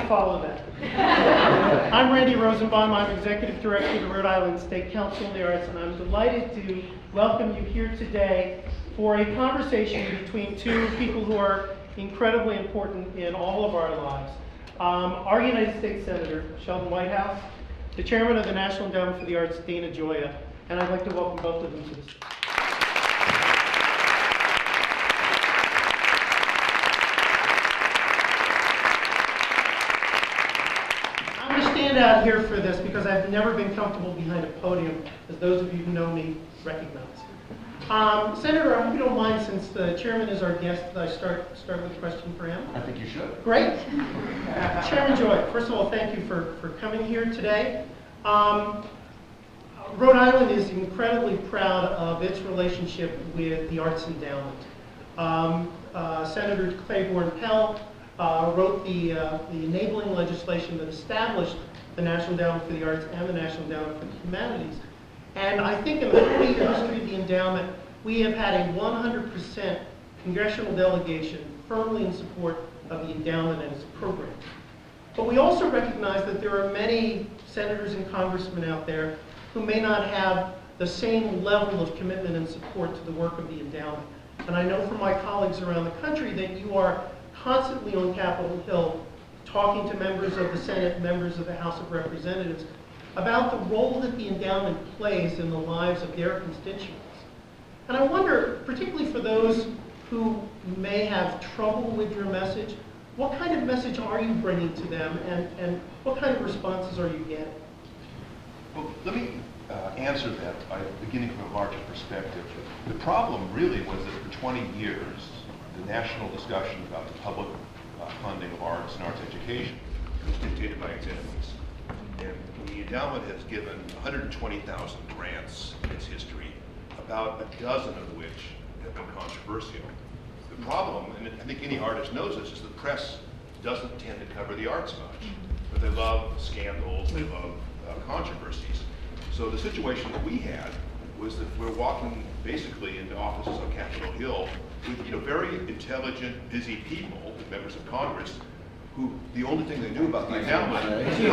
follow that. I'm Randy Rosenbaum. I'm Executive Director of the Rhode Island State Council on the Arts, and I'm delighted to welcome you here today for a conversation between two people who are incredibly important in all of our lives. Our United States Senator, Sheldon Whitehouse, the Chairman of the National Endowment for the Arts, Dana Gioia, and I'd like to welcome both of them to the stage. Out here for this because I've never been comfortable behind a podium, as those of you who know me recognize. Senator, I hope you don't mind, since the chairman is our guest, that I start with a question for him. I think you should. Great. Chairman Gioia, first of all, thank you for coming here today. Rhode Island is incredibly proud of its relationship with the Arts Endowment. Senator Claiborne Pell wrote the enabling legislation that established the National Endowment for the Arts and the National Endowment for the Humanities. And I think in the 20-year history of the endowment, we have had a 100% congressional delegation firmly in support of the endowment and its programs. But we also recognize that there are many senators and congressmen out there who may not have the same level of commitment and support to the work of the endowment. And I know from my colleagues around the country that you are constantly on Capitol Hill talking to members of the Senate, members of the House of Representatives, about the role that the endowment plays in the lives of their constituents. And I wonder, particularly for those who may have trouble with your message, what kind of message are you bringing to them, and what kind of responses are you getting? Well, let me answer that by beginning from a larger perspective. The problem really was that for 20 years, the national discussion about the public funding of arts and arts education was dictated by its enemies. And the endowment has given 120,000 grants in its history, about a dozen of which have been controversial. The problem, and I think any artist knows this, is the press doesn't tend to cover the arts much. But they love scandals, they love controversies. So the situation that we had was that we're walking basically into offices on Capitol Hill with very intelligent, busy people, members of Congress, who the only thing they knew about the endowment was the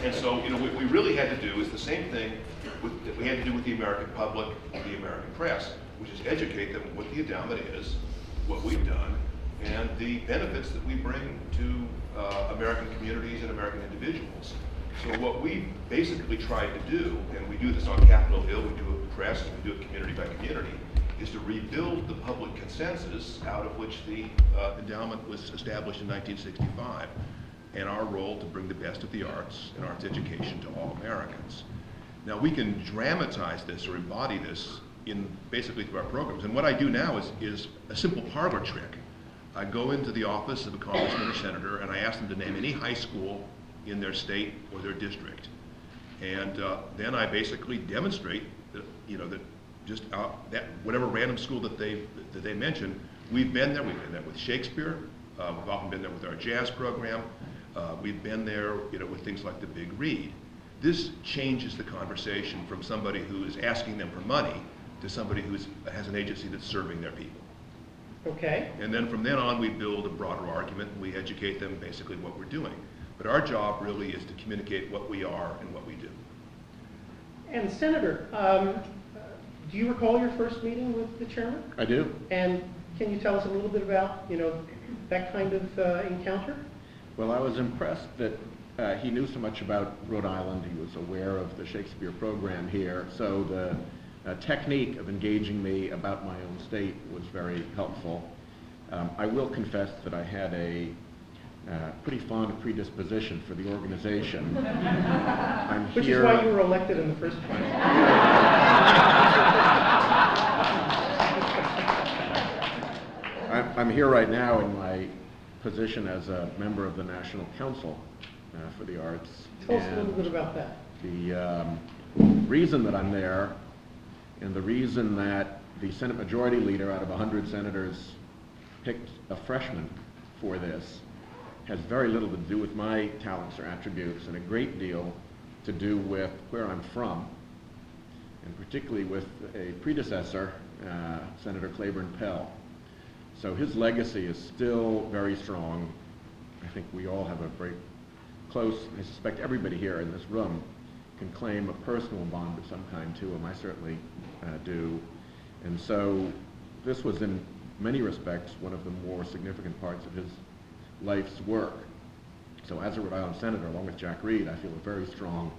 and so what we really had to do is the same thing that we had to do with the American public and the American press, which is educate them what the endowment is, what we've done, and the benefits that we bring to American communities and American individuals. So what we basically tried to do, and we do this on Capitol Hill, we do it with press, and we do it community by community, is to rebuild the public consensus out of which the endowment was established in 1965, and our role to bring the best of the arts and arts education to all Americans. Now we can dramatize this or embody this in basically through our programs, and what I do now is a simple parlor trick. I go into the office of a congressman or senator and I ask them to name any high school in their state or their district, and then I basically demonstrate that that whatever random school that they mention, we've been there. We've been there with Shakespeare. We've often been there with our jazz program. We've been there, with things like the Big Read. This changes the conversation from somebody who is asking them for money to somebody who has an agency that's serving their people. Okay. And then from then on, we build a broader argument and we educate them basically what we're doing. But our job really is to communicate what we are and what we do. And Senator, do you recall your first meeting with the chairman? I do. And can you tell us a little bit about, that kind of encounter? Well, I was impressed that he knew so much about Rhode Island. He was aware of the Shakespeare program here. So the technique of engaging me about my own state was very helpful. I will confess that I had a pretty fond predisposition for the organization. Which is why you were elected in the first place. I'm here right now in my position as a member of the National Council for the Arts. Tell us a little bit about that. The reason that I'm there, and the reason that the Senate Majority Leader out of 100 senators picked a freshman for this, has very little to do with my talents or attributes, and a great deal to do with where I'm from, and particularly with a predecessor, Senator Claiborne Pell. So his legacy is still very strong I think we all have a very close, I suspect everybody here in this room can claim a personal bond of some kind to him. I certainly do. And so this was in many respects one of the more significant parts of his life's work. So as a Rhode Island Senator, along with Jack Reed, I feel a very strong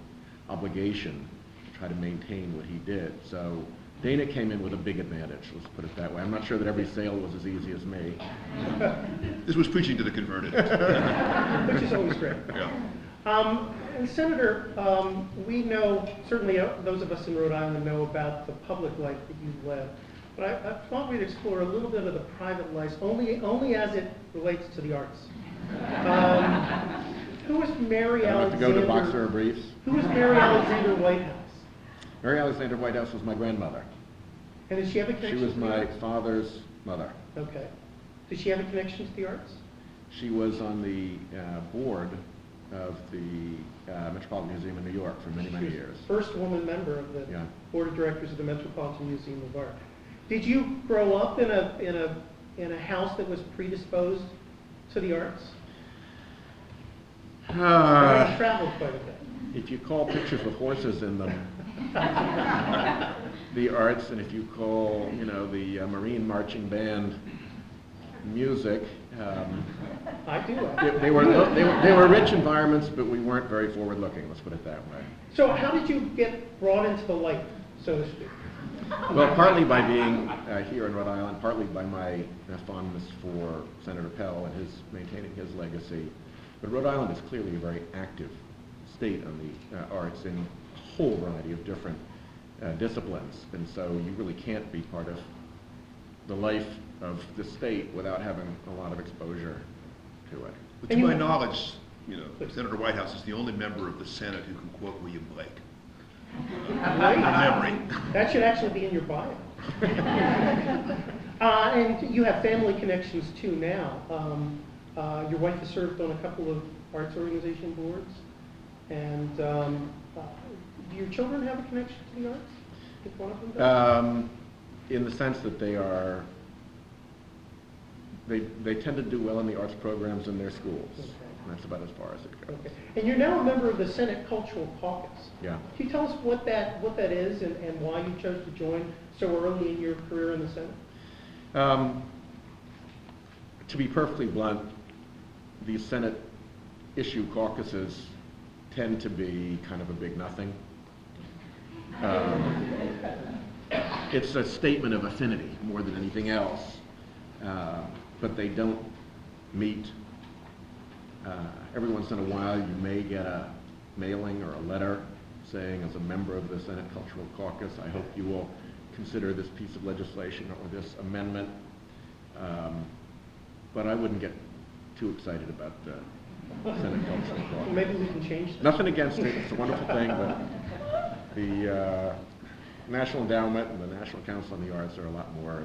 obligation to try to maintain what he did. So Dana came in with a big advantage, let's put it that way. I'm not sure that every sale was as easy as me. This was preaching to the converted. Which is always great. Yeah. And Senator, we know, certainly those of us in Rhode Island know about the public life that you led. But I thought we'd explore a little bit of the private life, only as it relates to the arts. Who was Mary I don't have to Alexander? go to Boxer or Briefs. Who was Mary Alexander Whitehouse? Mary Alexander Whitehouse was my grandmother. And did she have a connection She was to the my arts? father's mother. Okay. Did she have a connection to the arts? She was on the board of the Metropolitan Museum in New York for many, many years. First woman member of the Yeah. board of directors of the Metropolitan Museum of Art. Did you grow up in a house that was predisposed to the arts? I traveled quite a bit. If you call pictures with horses in them the arts, and if you call, you know, the Marine Marching Band music, I do. they were rich environments, but we weren't very forward-looking. Let's put it that way. So how did you get brought into the light, so to speak? Well, partly by being here in Rhode Island, partly by my fondness for Senator Pell and his maintaining his legacy. But Rhode Island is clearly a very active state on the arts in a whole variety of different disciplines, and so you really can't be part of the life of the state without having a lot of exposure to it. But to my knowledge, you know, Senator Whitehouse is the only member of the Senate who can quote William Blake. Right. Memory. That should actually be in your bio. And you have family connections too now. Your wife has served on a couple of arts organization boards. And do your children have a connection to the arts? If one of them does? In the sense that they tend to do well in the arts programs in their schools. Okay. And that's about as far as it goes. Okay. And you're now a member of the Senate Cultural Caucus. Yeah. Can you tell us what that is and why you chose to join so early in your career in the Senate? To be perfectly blunt, the Senate issue caucuses tend to be kind of a big nothing. It's a statement of affinity more than anything else, but they don't meet. Every once in a while you may get a mailing or a letter saying, as a member of the Senate Cultural Caucus, I hope you will consider this piece of legislation or this amendment. But I wouldn't get too excited about the Senate Cultural Caucus. Well, maybe we can change that. Nothing against it, it's a wonderful thing, but the National Endowment and the National Council on the Arts are a lot more